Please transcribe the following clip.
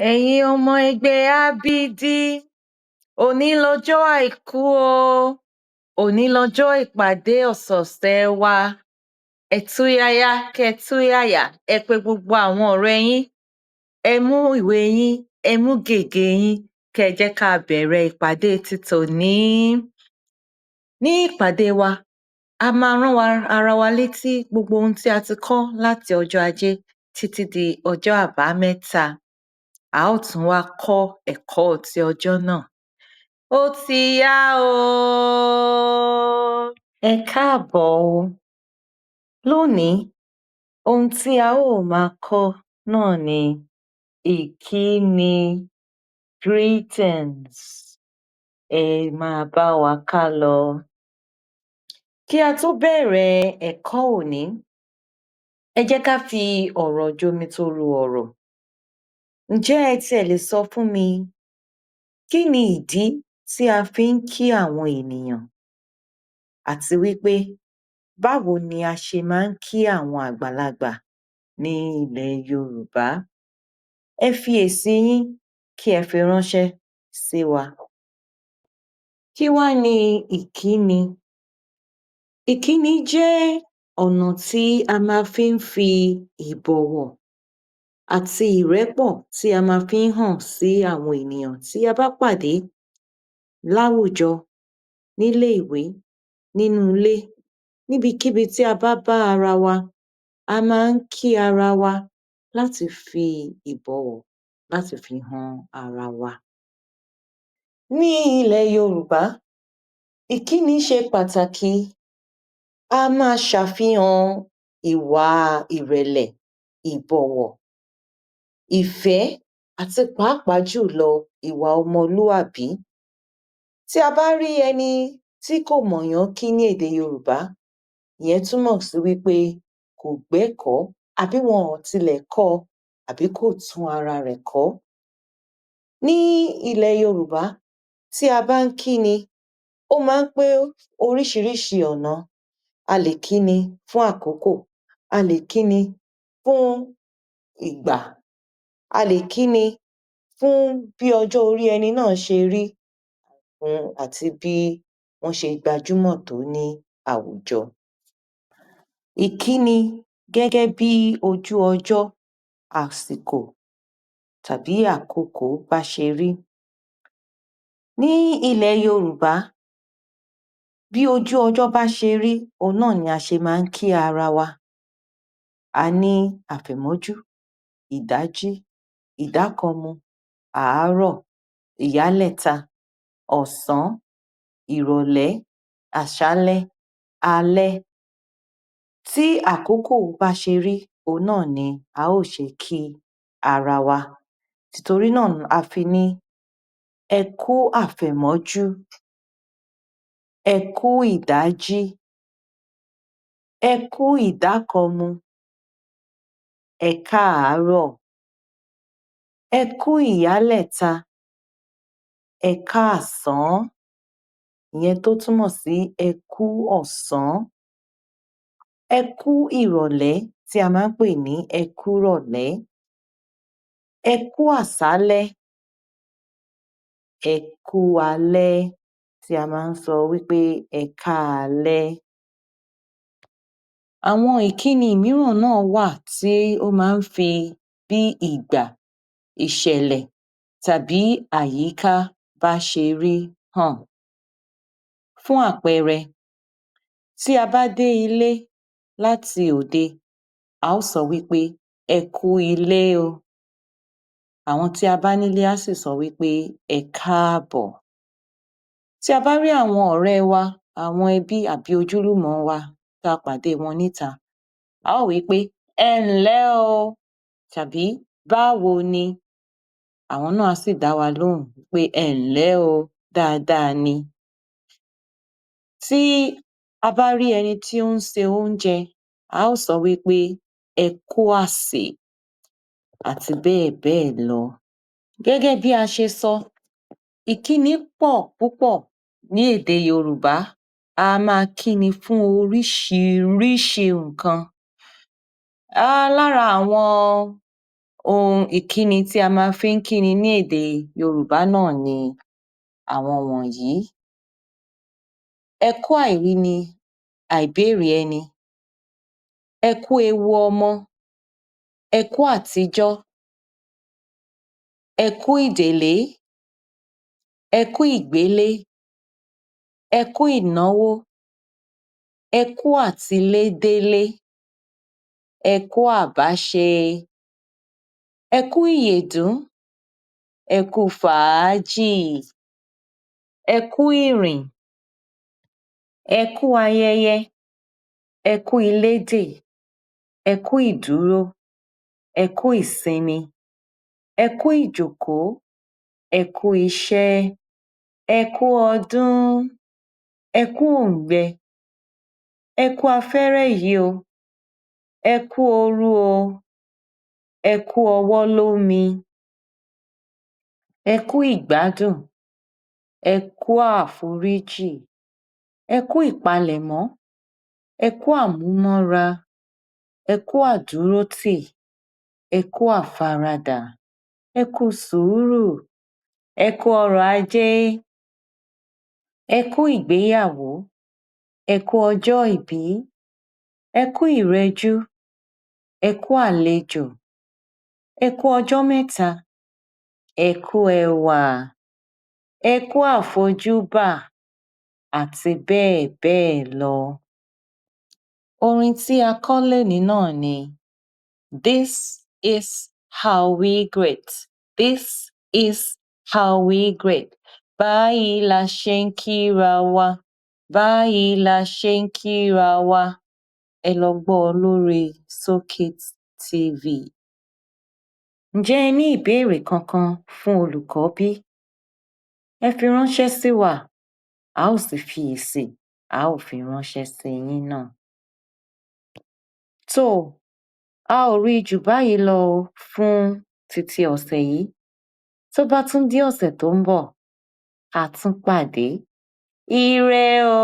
ẹ̀yin ọmọ ẹgbẹ́ abidi òní lọ́jọ́ àìkú o òní lọ́jọ́ ìpàdé ọ̀sọ̀ọ̀sẹ̀ wa. ẹ túyáyá kẹ́ túyàyà, ẹ pe gbogbo àwọn ọ̀rẹ́ yín, ẹ mú ìwé yín, ẹ mú gègé yín, kẹ́ ẹ jẹ́ ká bẹ̀rẹ̀ ìpàdé ti tòní. Ní ìpàdé wa, a máa rán ara wa létí gbogbo ohun tí a ti kọ́ láti ọjọ́ ajé títí di ọjọ́ àbámẹ́ta. A ó tún wá kọ́ ẹ̀kọ́ ti ọjọ́ náà. Ó ti yá o. Ẹ káàbọ̀ o. Lónìí, ohun tí a ó máa kọ́ náà ni ìkíni, greetings. Ẹ máa bá wa ká lọ. Kí a tó bẹ̀rẹ̀ ẹ̀kọ́ òní, ẹ jẹ́ ká fi ọ̀rọ̀ jomitoro ọ̀rọ̀. Ǹjẹ́ ẹ tiẹ̀ lè sọ fún mi, kí ni ìdí tí a fi ń kí àwọn ènìyàn? Àti wípé báwo ni a ṣe máa ń kí àwọn àgbàlagbà ní ilẹ̀ Yorùbá? Ẹ fi èsì yín kí ẹ fi ránṣẹ́ sí wa. Kí wá ni ìkíni? Ìkíni jẹ́ ọ̀nà tí a máa fi ń fi ìbọ̀wọ̀ àti ìrẹ́pọ̀ tí a máa fi ń hàn sí àwọn ènìyàn tí a bá pàdé láwùjọ, nílé ìwé, nínú ilé, níbikíbi tí a bá bá ara wa, a máa ń kí ara wa láti fi ìbọ̀wọ̀ láti fi han ara wa. Ní ilẹ̀ Yorùbá, ìkíni ṣe pàtàkì. A máa ṣàfihàn ìwà ìrẹ̀lẹ̀, ìbọ̀wọ̀, ìfẹ́ àti pàápàá jùlọ ìwà ọmọlúàbí. Tí a bá rí ẹni tí kò mọ̀yán kí ní èdè Yorùbá, ìyẹn túmọ̀ sí wípé kò gbẹ́kọ̀ọ́, àbí wọn ò tilẹ̀ kọ́ ọ, àbí kò tún ara rẹ̀ kọ́. Ní ilẹ̀ Yorùbá, tí a bá ń kíni, ó máa ń pé oríṣiríṣi ọ̀nà. A lè kíni fún àkókò, a lè kíni fún ìgbà, a lè kíni fún bí ọjọ́ orí ẹni náà ṣe rí, àti bí wọ́n ṣe gbajúmọ̀ tó ní àwùjọ. Ìkíni gẹ́gẹ́ bí ojú ọjọ́, àsìkò tàbí àkokò bá ṣe rí. Ní ilẹ̀ Yorùbá, bí ojú ọjọ́ bá ṣe rí, òhun náà ni a ṣe máa ń kí ara wa. A ní àfẹ̀mọ́jú, ìdájí, ìdákọmu, àárọ̀, ìyálẹ̀ta, ọ̀sán, ìrọ̀lẹ́, àṣálẹ́, alẹ́. Tí àkókò bá ṣe rí, òhun náà ni a ó ṣe kí ara wa. Tìtorí náà a fi ní ẹ kú àfẹ̀mọ́jú, ẹ kú ìdájí, ẹ kú ìdákọmu, ẹ káàárọ̀, ẹ kú ìyálẹ̀ta, ẹ káàsán, ìyẹn tó túmọ̀ sí ẹ kú ọ̀sán, ẹ kú ìrọ̀lẹ́ tí a máa ń pè ní ẹ kúrọ̀lẹ́, ẹ kú àsálẹ́, ẹ kú alẹ́ tí a máa ń sọ wípé ẹ káalẹ́. Àwọn ìkíni mìíràn náà wà tí ó máa ń fi bí ìgbà, ìṣẹ̀lẹ̀ tàbí àyíká bá ṣe rí hàn. Fún àpẹẹrẹ, tí a bá dé ilé láti òde, a ó sọ wípé ẹ kú ilé o. Àwọn tí a bá nílé á sì sọ wípé ẹ káàbọ̀. Tí a bá rí àwọn ọ̀rẹ́ wa, àwọn ẹbí àbí ojúlùmọ̀ wa tá a pàdé wọn níta, a ó wí pé ẹ ǹlẹ́ o tàbí báwo ni? Àwọn náà á sì dá wa lóhùn pé ẹ ǹlẹ́ o, dáadáa ni. Tí a bá rí ẹni tí ó ń se oúnjẹ, a ó sọ wípé ẹ kú àsè àti bẹ́ẹ̀ bẹ́ẹ̀ lọ. Gẹ́gẹ́ bí a ṣe sọ, ìkíni pọ̀ púpọ̀ ní èdè Yorùbá. A máa kíni fún oríṣiríṣi nǹkan. Lára àwọn Ohun ìkíni tí a máa fi ń kíni ní èdè Yorùbá náà ni àwọn wọ̀nyí. Ẹ kú àìríni, àìbéèrè ẹni. Ẹ kú ewu ọmọ. Ẹ kú àtijọ́. Ẹ kú ìdèlé. Ẹ kú ìgbélé. Ẹ kú ìnáwó. Ẹ kú àtilédélé. Ẹ kú àbáṣe. Ẹ kú ìyèdún. Ẹ kú fàájì. Ẹ kú ìrìn. Ẹ kú ayẹyẹ. Ẹ kú ilédè. Ẹ kú ìdúró. Ẹ kú ìsinmi. Ẹ kú ìjòkó. Ẹ kú iṣẹ́. Ẹ kú ọdún. Ẹ kú òǹgbẹ. Ẹ kú afẹ́rẹ́ yìí o. Ẹ kú ooru o. Ẹ kú ọwọ́ lómi. Ẹ kú ìgbádùn. Ẹ kú àforíjì. Ẹ kú ìpalẹ̀mọ́. Ẹ kú àmúmọ́ra. Ẹ kú àdúrótì. Ẹ kú àfaradà. Ẹ kú sùúrù. Ẹ kú ọrọ̀ ajé. Ẹ kú ìgbéyàwó. Ẹ kú ọjọ́ ìbí. Ẹ kú ìrẹjú. Ẹ kú àlejò. Ẹ kú ọjọ́ mẹ́ta. Ẹ kú ẹwà. Ẹ kú àfojúbà àti bẹ́ẹ̀ bẹ́ẹ̀ lọ. Orin tí a kọ́ lénìí náà ni This is how we greet. This is how we greet. Báyìí la ṣe ń kíra wa. Báyìí la ṣe ń kíra wa. Ẹ lọ gbọ́ ọ lórí Sokit TV. Ǹjẹ́ ẹ ní ìbéèrè kankan fún olùkọ́ bí? Ẹ fi ránṣẹ́ sí wa, a ó sì fi èsì a ó fi ránṣẹ́ sí yín náà. Tó a ò rí jù báyìí lọ fún titi ọ̀sẹ̀ yìí. Tó bá tún di ọ̀sẹ̀ tó ń bọ̀, a tún pàdé. Ire o!